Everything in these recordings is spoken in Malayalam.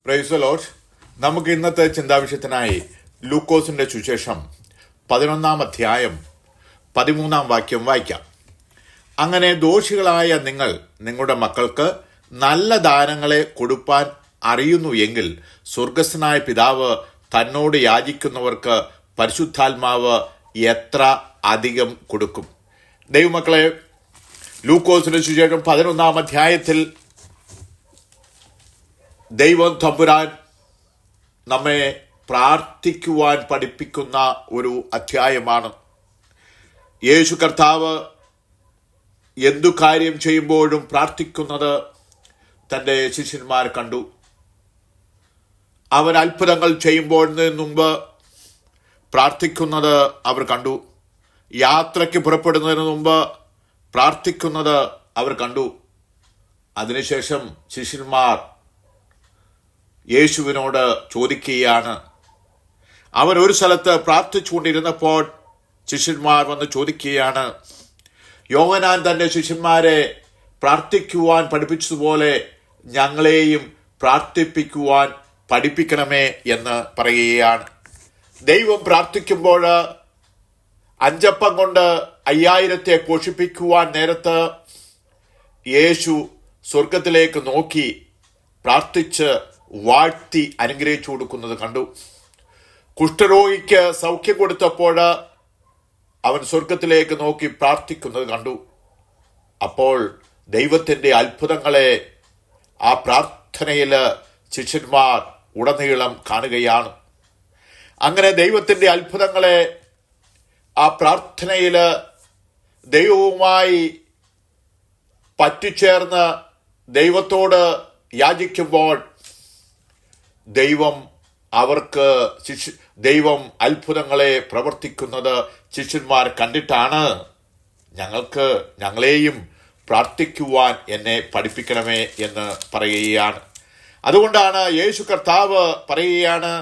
Praise the Lord. നമുക്ക് ഇന്നത്തെ ചിന്താവിഷയത്തിനായി ലൂക്കോസിന്റെ സുവിശേഷം 11 അധ്യായം 13 വാക്യം വായിക്കാം. അങ്ങനെ ദോഷികളായ നിങ്ങൾ നിങ്ങളുടെ മക്കൾക്ക് നല്ല ദാനങ്ങളെ കൊടുപ്പാൻ അറിയുന്നു എങ്കിൽ സ്വർഗസ്ഥനായ പിതാവ് തന്നോട് യാചിക്കുന്നവർക്ക് പരിശുദ്ധാത്മാവ് എത്ര അധികം കൊടുക്കും. ദൈവമക്കളെ, ലൂക്കോസിന്റെ സുവിശേഷം 11 അധ്യായത്തിൽ ദൈവം തമ്പുരാൻ നമ്മെ പ്രാർത്ഥിക്കുവാൻ പഠിപ്പിക്കുന്ന ഒരു അധ്യായമാണ്. യേശു കർത്താവ് എന്തു കാര്യം ചെയ്യുമ്പോഴും പ്രാർത്ഥിക്കുന്നത് തൻ്റെ ശിഷ്യന്മാർ കണ്ടു. അവൻ അത്ഭുതങ്ങൾ ചെയ്യുമ്പോഴതിന് മുമ്പ് പ്രാർത്ഥിക്കുന്നത് അവർ കണ്ടു. യാത്രയ്ക്ക് പുറപ്പെടുന്നതിന് മുമ്പ് പ്രാർത്ഥിക്കുന്നത് അവർ കണ്ടു. അതിനുശേഷം ശിഷ്യന്മാർ യേശുവിനോട് ചോദിക്കുകയാണ്. അവൻ ഒരു സ്ഥലത്ത് പ്രാർത്ഥിച്ചുകൊണ്ടിരുന്നപ്പോൾ ശിഷ്യന്മാർ വന്ന് ചോദിക്കുകയാണ്, യോഹന്നാൻ തൻ്റെ ശിഷ്യന്മാരെ പ്രാർത്ഥിക്കുവാൻ പഠിപ്പിച്ചതുപോലെ ഞങ്ങളെയും പ്രാർത്ഥിപ്പിക്കുവാൻ പഠിപ്പിക്കണമേ എന്ന് പറയുകയാണ്. ദൈവം പ്രാർത്ഥിക്കുമ്പോൾ 5 അപ്പം കൊണ്ട് 5000 പോഷിപ്പിക്കുവാൻ നേരത്ത് യേശു സ്വർഗത്തിലേക്ക് നോക്കി പ്രാർത്ഥിച്ച് വാഴ്ത്തി അനുഗ്രഹിച്ചു കൊടുക്കുന്നത് കണ്ടു. കുഷ്ഠരോഗിക്ക് സൗഖ്യം കൊടുത്തപ്പോൾ അവൻ സ്വർഗത്തിലേക്ക് നോക്കി പ്രാർത്ഥിക്കുന്നത് കണ്ടു. അപ്പോൾ ദൈവത്തിൻ്റെ അത്ഭുതങ്ങളെ ആ പ്രാർത്ഥനയിൽ ശിഷ്യന്മാർ ഉടനീളം കാണുകയാണ്. അങ്ങനെ ദൈവത്തിൻ്റെ അത്ഭുതങ്ങളെ ആ പ്രാർത്ഥനയിൽ ദൈവവുമായി പറ്റിച്ചേർന്ന് ദൈവത്തോട് യാചിക്കുമ്പോൾ ദൈവം അത്ഭുതങ്ങളെ പ്രവർത്തിക്കുന്നത് ശിഷ്യന്മാർ കണ്ടിട്ടാണ് ഞങ്ങളെയും പ്രാർത്ഥിക്കുവാൻ എന്നെ പഠിപ്പിക്കണമേ എന്ന് പറയുകയാണ്. അതുകൊണ്ടാണ് യേശു കർത്താവ് പറയുകയാണ്,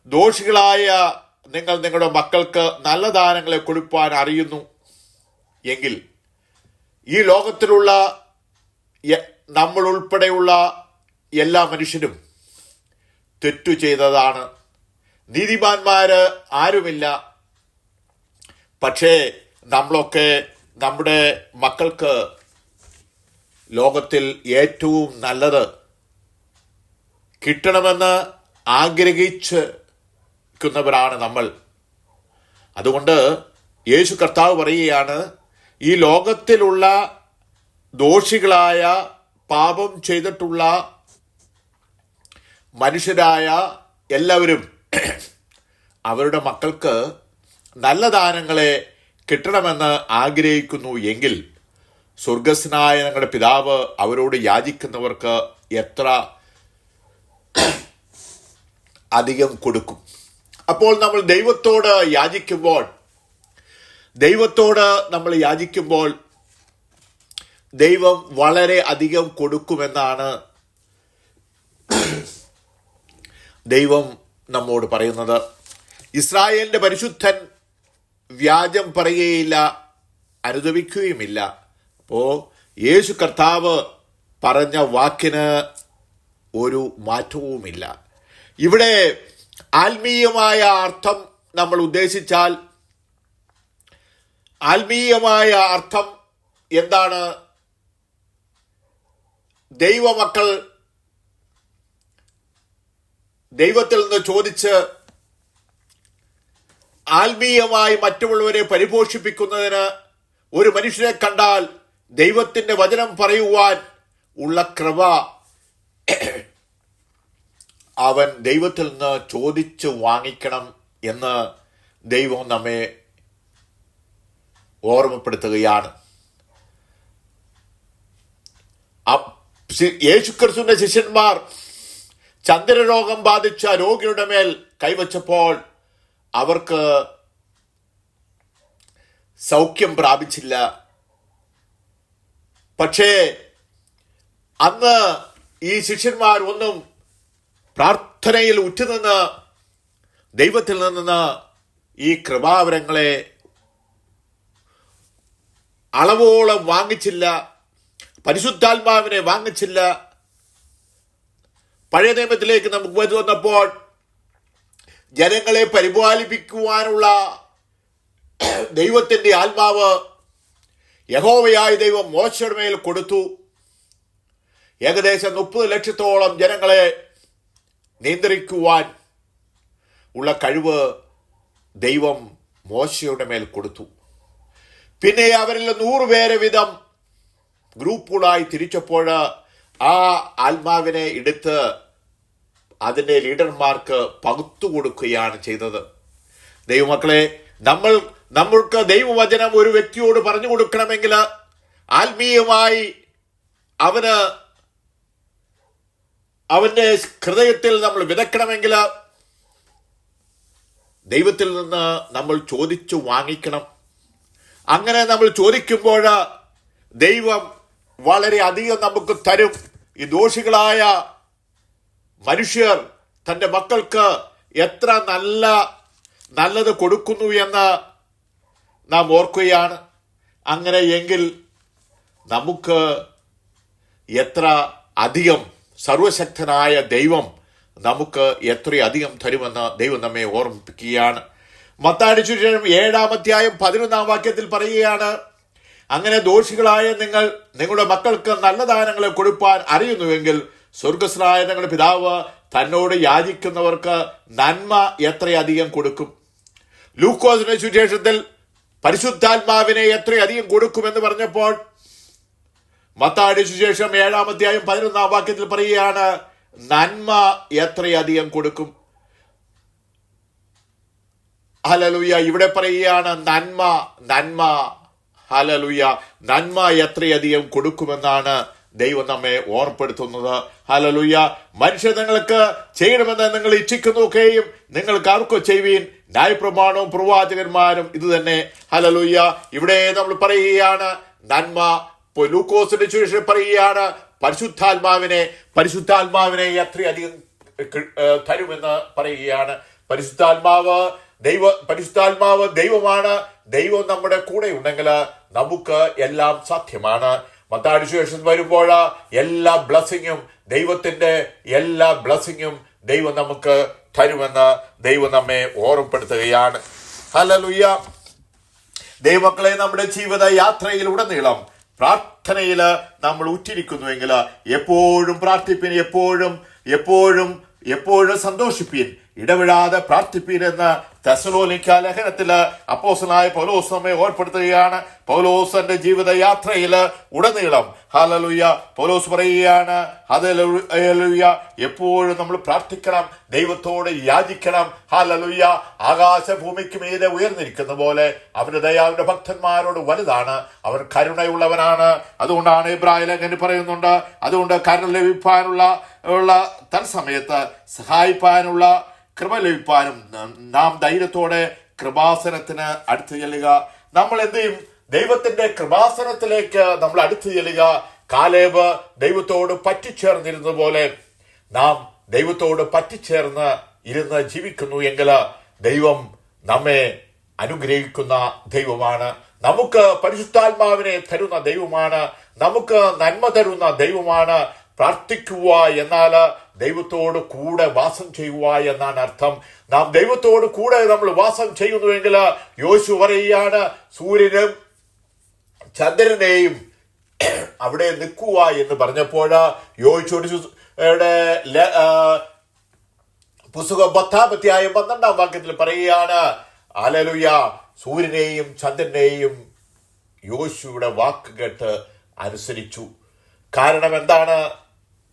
ദോഷികളായ നിങ്ങൾ നിങ്ങളുടെ മക്കൾക്ക് നല്ല ദാനങ്ങളെ കൊടുപ്പാൻ അറിയുന്നു എങ്കിൽ ഈ ലോകത്തിലുള്ള നമ്മൾ ഉൾപ്പെടെയുള്ള എല്ലാ മനുഷ്യരും തെറ്റു ചെയ്തതാണ്. നീതിമാന്മാര് ആരുമില്ല. പക്ഷേ നമ്മളൊക്കെ നമ്മുടെ മക്കൾക്ക് ലോകത്തിൽ ഏറ്റവും നല്ലത് കിട്ടണമെന്ന് ആഗ്രഹിക്കുന്നവരാണ് നമ്മൾ. അതുകൊണ്ട് യേശു കർത്താവ് പറയുകയാണ്, ഈ ലോകത്തിലുള്ള ദോഷികളായ പാപം ചെയ്തിട്ടുള്ള മനുഷ്യരായ എല്ലാവരും അവരുടെ മക്കൾക്ക് നല്ല ദാനങ്ങളെ കിട്ടണമെന്ന് ആഗ്രഹിക്കുന്നു എങ്കിൽ സ്വർഗസ്ഥനായ ഞങ്ങളുടെ പിതാവ് അവരോട് യാചിക്കുന്നവർക്ക് എത്ര അധികം കൊടുക്കും. അപ്പോൾ നമ്മൾ ദൈവത്തോട് യാചിക്കുമ്പോൾ ദൈവം വളരെ അധികം കൊടുക്കുമെന്നാണ് ദൈവം നമ്മോട് പറയുന്നത്. ഇസ്രായേലിന്റെ പരിശുദ്ധൻ വ്യാജം പറയുകയില്ല, അനുദപിക്കുകയുമില്ല. അപ്പോൾ യേശു കർത്താവ് പറഞ്ഞ വാക്കിന് ഒരു മാറ്റവുമില്ല. ഇവിടെ ആത്മീയമായ അർത്ഥം നമ്മൾ ഉദ്ദേശിച്ചാൽ ആത്മീയമായ അർത്ഥം എന്താണ്? ദൈവമക്കൾ ദൈവത്തിൽ നിന്ന് ചോദിച്ച് ആത്മീയമായി മറ്റുള്ളവരെ പരിപോഷിപ്പിക്കുന്നതിന് ഒരു മനുഷ്യനെ കണ്ടാൽ ദൈവത്തിൻ്റെ വചനം പറയുവാൻ ഉള്ള കൃപ അവൻ ദൈവത്തിൽ നിന്ന് ചോദിച്ച് വാങ്ങിക്കണം എന്ന് ദൈവം നമ്മെ ഓർമ്മപ്പെടുത്തുകയാണ്. യേശുക്രിസ്തുവിന്റെ ശിഷ്യന്മാർ ചന്ദ്രരോഗം ബാധിച്ച രോഗിയുടെ മേൽ കൈവച്ചപ്പോൾ അവർക്ക് സൗഖ്യം പ്രാപിച്ചില്ല. പക്ഷേ അന്ന് ഈ ശിഷ്യന്മാർ ഒന്നും പ്രാർത്ഥനയിൽ ഉറ്റുനിന്ന് ദൈവത്തിൽ നിന്ന് ഈ കൃപാവരങ്ങളെ അളവോളം വാങ്ങിച്ചില്ല, പരിശുദ്ധാത്മാവിനെ വാങ്ങിച്ചില്ല. പഴയ നിയമത്തിലേക്ക് നമുക്ക് വന്നപ്പോൾ ജനങ്ങളെ പരിപാലിപ്പിക്കുവാനുള്ള ദൈവത്തിൻ്റെ ആത്മാവ് യഹോവയായ ദൈവം മോശയുടെ മേൽ കൊടുത്തു. ഏകദേശം 30 ലക്ഷത്തോളം ജനങ്ങളെ നിയന്ത്രിക്കുവാൻ ഉള്ള കഴിവ് ദൈവം മോശയുടെ മേൽ കൊടുത്തു. പിന്നെ അവരിൽ 100 പേരെ വീതം ഗ്രൂപ്പുകളായി തിരിച്ചപ്പോൾ ആ ആത്മാവിനെ എടുത്ത് അതിൻ്റെ ലീഡർമാർക്ക് പകുത്തു കൊടുക്കുകയാണ് ചെയ്തത്. ദൈവമക്കളെ, നമ്മൾക്ക് ദൈവവചനം ഒരു വ്യക്തിയോട് പറഞ്ഞു കൊടുക്കണമെങ്കിൽ, ആത്മീയമായി അവന്റെ ഹൃദയത്തിൽ നമ്മൾ വിതക്കണമെങ്കിൽ ദൈവത്തിൽ നിന്ന് നമ്മൾ ചോദിച്ചു വാങ്ങിക്കണം. അങ്ങനെ നമ്മൾ ചോദിക്കുമ്പോൾ ദൈവം വളരെ അധികം നമുക്ക് തരും. ഈ ദോഷികളായ മനുഷ്യർ തൻ്റെ മക്കൾക്ക് എത്ര നല്ലത് കൊടുക്കുന്നു എന്ന് നാം ഓർക്കുകയാണ്. അങ്ങനെ എങ്കിൽ നമുക്ക് എത്ര അധികം സർവശക്തനായ ദൈവം നമുക്ക് എത്രയധികം തരുമെന്ന് ദൈവം നമ്മെ ഓർമ്മിപ്പിക്കുകയാണ്. മത്തായിയുടെ സുവിശേഷം 7-ാം അധ്യായം 11-ാം വാക്യത്തിൽ പറയുകയാണ്, അങ്ങനെ ദോഷികളായ നിങ്ങൾ നിങ്ങളുടെ മക്കൾക്ക് നല്ല ദാനങ്ങളെ കൊടുപ്പാൻ അറിയുന്നുവെങ്കിൽ സ്വർഗസ്ഥനായ നിങ്ങളുടെ പിതാവ് തന്നോട് യാചിക്കുന്നവർക്ക് നന്മ എത്രയധികം കൊടുക്കും. ലൂക്കോസിന്റെ സുവിശേഷത്തിൽ പരിശുദ്ധാത്മാവിനെ എത്രയധികം കൊടുക്കുമെന്ന് പറഞ്ഞപ്പോൾ മത്തായിയുടെ സുവിശേഷം 7-ാം അധ്യായം 11-ാം വാക്യത്തിൽ പറയുകയാണ്, നന്മ എത്രയധികം കൊടുക്കും. ഹല്ലേലൂയ. ഇവിടെ പറയുകയാണ് നന്മ ഹല്ലേലൂയ, നന്മ എത്രയധികം കൊടുക്കുമെന്നാണ് ദൈവം നമ്മെ ഓർപ്പെടുത്തുന്നത്. ഹല്ലേലൂയ. മനുഷ്യർ നിങ്ങൾക്ക് ചെയ്യണമെന്ന് നിങ്ങൾ ഇച്ഛിക്കുന്നതൊക്കെയും നിങ്ങൾക്ക് ആർക്കോ ചെയ്യുവീൻ, ന്യായപ്രമാണവും പ്രവാചകന്മാരും ഇത് തന്നെ. ഹല്ലേലൂയ. ഇവിടെ നമ്മൾ പറയുകയാണ് നന്മ. ലൂക്കോസിന്റെ സുവിശേഷം പറയുകയാണ് പരിശുദ്ധാത്മാവിനെ എത്രയധികം തരുമെന്ന് പറയുകയാണ്. പരിശുദ്ധാത്മാവ് ദൈവമാണ്. ദൈവം നമ്മുടെ കൂടെ ഉണ്ടെങ്കിൽ നമുക്ക് എല്ലാം സാധ്യമാണ്. മത്തായിയുടെ സുവിശേഷം വരുമ്പോൾ എല്ലാ ബ്ലെസ്സിങ്ങും ദൈവത്തിന്റെ എല്ലാ ബ്ലെസ്സിങ്ങും ദൈവം നമുക്ക് തരുമെന്ന് ദൈവം നമ്മെ ഓർമ്മപ്പെടുത്തുകയാണ്. ഹല്ലേലൂയ. ദൈവമക്കളെ, നമ്മുടെ ജീവിത യാത്രയിൽ ഉടനീളം പ്രാർത്ഥനയിൽ നമ്മൾ ഉറ്റിരിക്കുന്നുവെങ്കിൽ എപ്പോഴും പ്രാർത്ഥിപ്പിൻ, എപ്പോഴും സന്തോഷിപ്പീൻ, ഇടവിടാതെ പ്രാർത്ഥിപ്പീൻ എന്ന് തെസ്സലോനിക്ക ലേഖനത്തിൽ അപ്പോസ്തലനായ പൗലോസ് നമ്മെ ഓർപ്പെടുത്തുകയാണ്. പൗലോസിന്റെ ജീവിതയാത്രയിൽ ഉടനീളം ഹല്ലേലൂയ പൗലോസ് പറയുകയാണ്, ഹല്ലേലൂയ, എപ്പോഴും നമ്മൾ പ്രാർത്ഥിക്കണം, ദൈവത്തോട് യാചിക്കണം. ഹല്ലേലൂയ. ആകാശഭൂമിക്ക് മീതെ ഉയർന്നിരിക്കുന്ന പോലെ അവന്റെ ദയ അവന്റെ ഭക്തന്മാരോട് വലുതാണ്, അവൻ കരുണയുള്ളവനാണ്. അതുകൊണ്ടാണ് ഇബ്രായ ലേഖനത്തിൽ പറയുന്നുണ്ട്, അതുകൊണ്ട് കരുണ ലഭിക്കാനുള്ള തത്സമയത്ത് സഹായിപ്പാനുള്ള കൃപ ലഭിപ്പാനും നാം ധൈര്യത്തോടെ കൃപാസനത്തിന് അടുത്ത് ചെല്ലുക. നമ്മൾ എന്ത് ചെയ്യും? ദൈവത്തിന്റെ കൃപാസനത്തിലേക്ക് നമ്മൾ അടുത്ത് ചെല്ലുക. കാലേബ് ദൈവത്തോട് പറ്റിച്ചേർന്നിരുന്ന പോലെ നാം ദൈവത്തോട് പറ്റിച്ചേർന്ന് ഇരുന്ന് ജീവിക്കുന്നു എങ്കിൽ ദൈവം നമ്മെ അനുഗ്രഹിക്കുന്ന ദൈവമാണ്. നമുക്ക് പരിശുദ്ധാത്മാവിനെ തരുന്ന ദൈവമാണ്. നമുക്ക് നന്മ തരുന്ന ദൈവമാണ്. പ്രാർത്ഥിക്കുക എന്നാൽ ദൈവത്തോട് കൂടെ വാസം ചെയ്യുക എന്നാണ് അർത്ഥം. നാം ദൈവത്തോട് കൂടെ നമ്മൾ വാസം ചെയ്യുന്നുവെങ്കിൽ യോശുവ പറയുകയാണ്, സൂര്യനും ചന്ദ്രനെയും അവിടെ നിൽക്കുക എന്ന് പറഞ്ഞപ്പോൾ യോശുവയുടെ പുസ്തകം 10-ാം അധ്യായം 12-ാം വാക്യത്തിൽ പറയുകയാണ്, ഹല്ലേലൂയ, സൂര്യനെയും ചന്ദ്രനെയും യോശുവയുടെ വാക്ക് കേട്ട് അനുസരിച്ചു. കാരണം എന്താണ്?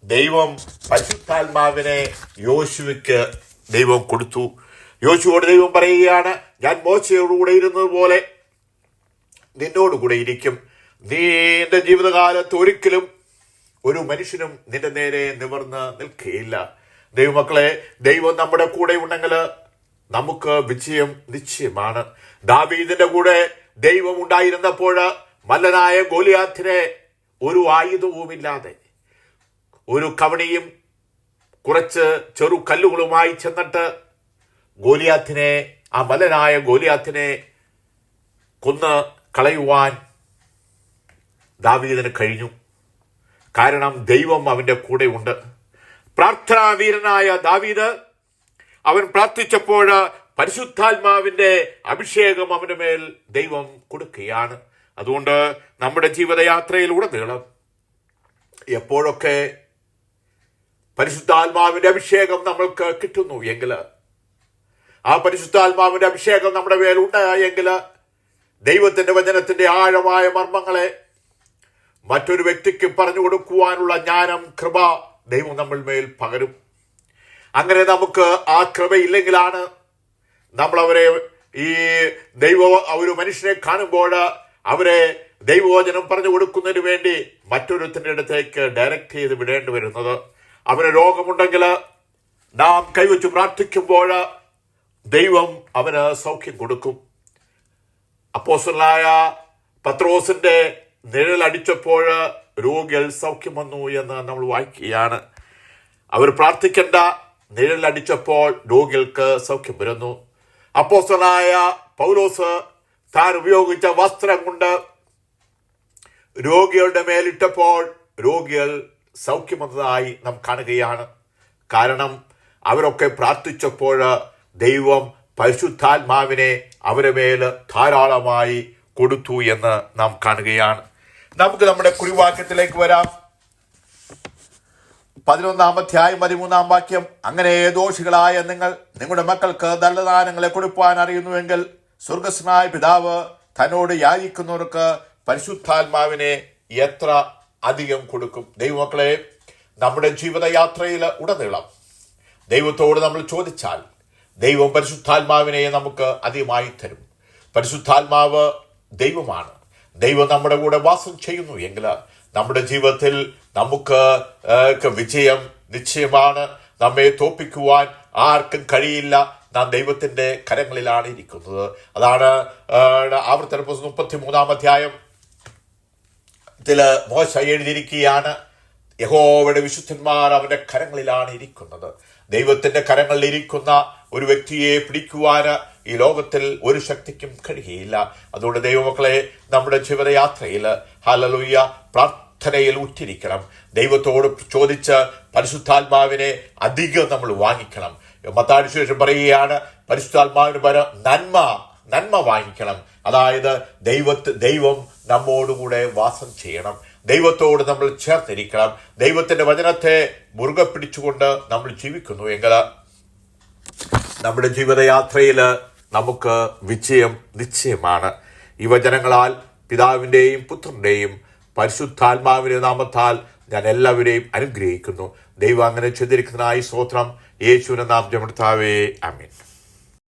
ദൈവം പരിശുദ്ധാത്മാവിനെ യോശുവയ്ക്ക് ദൈവം കൊടുത്തു. യോശുവോട് ദൈവം പറയുകയാണ്, ഞാൻ മോശയോടുകൂടെ ഇരുന്നത് പോലെ നിന്നോടുകൂടെ ഇരിക്കും. നീ എന്റെ ജീവിതകാലത്ത് ഒരിക്കലും ഒരു മനുഷ്യനും നിന്റെ നേരെ നിവർന്ന് നിൽക്കുകയില്ല. ദൈവമക്കളെ, ദൈവം നമ്മുടെ കൂടെ ഉണ്ടെങ്കിൽ നമുക്ക് വിജയം നിശ്ചയമാണ്. ദാവീദിന്റെ കൂടെ ദൈവം ഉണ്ടായിരുന്നപ്പോൾ മല്ലനായ ഗോലിയാത്തിനെ ഒരു ആയുധവുമില്ലാതെ ഒരു കവണിയും കുറച്ച് ചെറു കല്ലുകളുമായി ചെന്നിട്ട് ആ മല്ലനായ ഗോലിയാത്തിനെ കൊന്ന് കളയുവാൻ ദാവീദിന് കഴിഞ്ഞു. കാരണം ദൈവം അവന്റെ കൂടെ ഉണ്ട്. പ്രാർത്ഥനാവീരനായ ദാവീദ് അവൻ പ്രാർത്ഥിച്ചപ്പോൾ പരിശുദ്ധാത്മാവിന്റെ അഭിഷേകം അവന്റെ മേൽ ദൈവം കൊടുക്കുകയാണ്. അതുകൊണ്ട് നമ്മുടെ ജീവിതയാത്രയിലുടനീളം എപ്പോഴൊക്കെ പരിശുദ്ധാത്മാവിന്റെ അഭിഷേകം നമ്മൾക്ക് കിട്ടുന്നു എങ്കിൽ, ആ പരിശുദ്ധാത്മാവിന്റെ അഭിഷേകം നമ്മുടെ മേലുണ്ട് എങ്കിൽ, ദൈവത്തിന്റെ വചനത്തിന്റെ ആഴമായ മർമ്മങ്ങളെ മറ്റൊരു വ്യക്തിക്ക് പറഞ്ഞു കൊടുക്കുവാനുള്ള ജ്ഞാനം, കൃപ ദൈവം നമ്മൾ മേൽ പകരും. അങ്ങനെ നമുക്ക് ആ കൃപയില്ലെങ്കിലാണ് നമ്മളവരെ ഒരു മനുഷ്യനെ കാണുമ്പോൾ അവരെ ദൈവവചനം പറഞ്ഞു കൊടുക്കുന്നതിന് വേണ്ടി മറ്റൊരുത്തിന്റെ അടുത്തേക്ക് ഡയറക്റ്റ് ചെയ്ത് വിടേണ്ടി വരുന്നത്. അവന് രോഗമുണ്ടെങ്കിൽ നാം കൈവച്ച് പ്രാർത്ഥിക്കുമ്പോൾ ദൈവം അവന് സൗഖ്യം കൊടുക്കും. അപ്പോസ്തലനായ പത്രോസിന്റെ നിഴലടിച്ചപ്പോൾ രോഗികൾ സൗഖ്യം വന്നു എന്ന് നമ്മൾ വായിക്കുകയാണ്. അവർ പ്രാർത്ഥിക്കേണ്ട നിഴലടിച്ചപ്പോൾ രോഗികൾക്ക് സൗഖ്യം വരുന്നു. അപ്പോസ്തലനായ പൗലോസ് താൻ ഉപയോഗിച്ച വസ്ത്രം കൊണ്ട് രോഗികളുടെ മേലിട്ടപ്പോൾ രോഗികൾ സൗഖ്യം വന്നതായി നാം കാണുകയാണ്. കാരണം അവരൊക്കെ പ്രാർത്ഥിച്ചപ്പോൾ ദൈവം പരിശുദ്ധാത്മാവിനെ അവരുടെ മേൽ ധാരാളമായി കൊടുത്തു എന്ന് നാം കാണുകയാണ്. നമുക്ക് നമ്മുടെ കുറിവാക്യത്തിലേക്ക് വരാം. 11-ാം അധ്യായം 13-ാം വാക്യം. അങ്ങനെ ദോഷികളായ നിങ്ങൾ നിങ്ങളുടെ മക്കൾക്ക് നല്ല ദാനങ്ങളെ കൊടുപ്പാൻ അറിയുന്നുവെങ്കിൽ സ്വർഗസ്വനായ പിതാവ് തന്നോട് യാചിക്കുന്നവർക്ക് പരിശുദ്ധാത്മാവിനെ എത്ര അധികം കൊടുക്കും. ദൈവമക്കളെ, നമ്മുടെ ജീവിതയാത്രയിൽ ഉടനീളം ദൈവത്തോട് നമ്മൾ ചോദിച്ചാൽ ദൈവം പരിശുദ്ധാത്മാവിനെ നമുക്ക് അധികമായി തരും. പരിശുദ്ധാത്മാവ് ദൈവമാണ്. ദൈവം നമ്മുടെ കൂടെ വാസം ചെയ്യുന്നു എങ്കിൽ നമ്മുടെ ജീവിതത്തിൽ നമുക്ക് വിജയം നിശ്ചയമാണ്. നമ്മെ തോൽപ്പിക്കുവാൻ ആർക്കും കഴിയില്ല. നാം ദൈവത്തിന്റെ കരങ്ങളിലാണ് ഇരിക്കുന്നത്. അതാണ് ആവർത്തന പുസ്തകം 33-ാം അധ്യായം മോശ എഴുതിയിരിക്കുകയാണ്, യഹോവയുടെ വിശുദ്ധന്മാർ അവന്റെ കരങ്ങളിലാണ് ഇരിക്കുന്നത്. ദൈവത്തിന്റെ കരങ്ങളിൽ ഇരിക്കുന്ന ഒരു വ്യക്തിയെ പിടിക്കുവാൻ ഈ ലോകത്തിൽ ഒരു ശക്തിക്കും കഴിയുകയില്ല. അതുകൊണ്ട് ദൈവമക്കളെ, നമ്മുടെ ജീവിതയാത്രയിൽ ഹല്ലേലൂയ പ്രാർത്ഥനയിൽ ഉറ്റിരിക്കണം. ദൈവത്തോട് ചോദിച്ച് പരിശുദ്ധാത്മാവിനെ അധികം നമ്മൾ വാങ്ങിക്കണം. മത്തായിയുടെ സുവിശേഷം പറയുകയാണ്, പരിശുദ്ധാത്മാവിന് പകരം നന്മ വാങ്ങിക്കണം. അതായത് ദൈവം നമ്മോടുകൂടെ വാസം ചെയ്യണം. ദൈവത്തോട് നമ്മൾ ചേർന്നിരിക്കണം. ദൈവത്തിന്റെ വചനത്തെ മുറുകെ പിടിച്ചുകൊണ്ട് നമ്മൾ ജീവിക്കുന്നു എങ്കിൽ നമ്മുടെ ജീവിതയാത്രയിൽ നമുക്ക് വിജയം നിശ്ചയമാണ്. ഈ വചനങ്ങളാൽ പിതാവിന്റെയും പുത്രന്റെയും പരിശുദ്ധാത്മാവിന്റെ നാമത്താൽ ഞാൻ എല്ലാവരെയും അനുഗ്രഹിക്കുന്നു. ദൈവം അങ്ങനെ ചെയ്തിരിക്കുന്നതിനായി സ്തോത്രം. യേശുവിന്റെ നാമത്തിൽ കർത്താവേ, ആമേൻ.